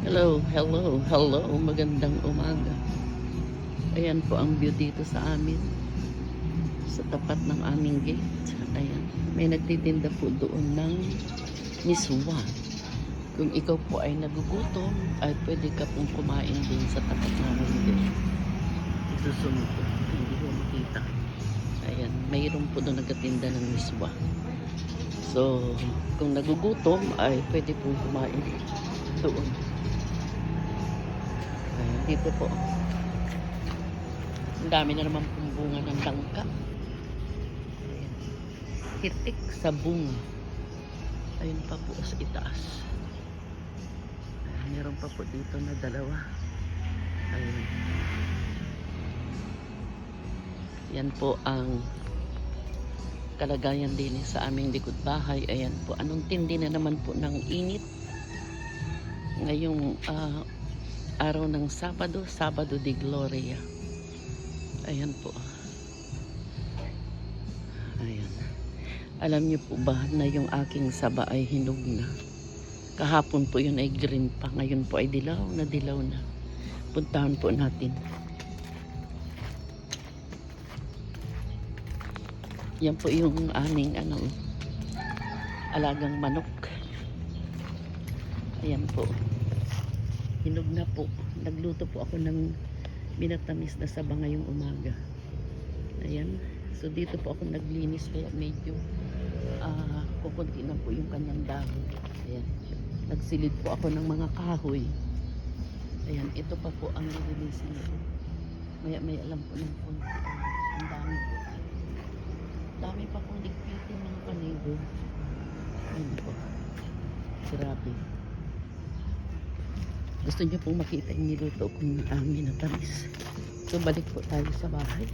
Hello, hello, hello. Magandang umaga. Ayan po ang view dito sa amin. Sa tapat ng aming gate. Ayan. May nagtitinda po doon ng miswa. Kung ikaw po ay nagugutom, ay pwede ka pong kumain din sa tapat namin gate. Isusunod po. Hindi ko makita. Ayan. Mayroon po doon nagtitinda ng miswa. So, kung nagugutom, ay pwede pong kumain doon. Ayan, dito po. Ang dami na naman pong bunga ng langka. Ayan. Hitik sa bunga. Ayun pa po sa itaas. Ayan, meron pa po dito na dalawa. Ayan. Yan po ang kalagayan din sa aming likod bahay. Ayan po. Anong tindi na naman po ng init. Ngayong araw ng Sabado de Gloria. Ayan po. Ayan. Alam niyo po ba na yung aking saba ay hinog na? Kahapon po yun ay green pa. Ngayon po ay dilaw na dilaw na. Puntahan po natin. Yan po yung aming alagang manok. Ayan po. Hinog na po. Nagluto po ako ng binatamis na saba ngayong umaga. Ayan. So dito po ako naglinis kaya medyo kukunti na po yung kanyang dahon. Ayan. Nagsilid po ako ng mga kahoy. Ayan. Ito pa po ang nililisin ko. May alam po ng konti. Ang dami po. Dami pa pong ligpitin mga kanibo. Ayan po. Grabe. Gusto niyo pong makita yung niluto kong minatamis. So balik po tayo sa bahay.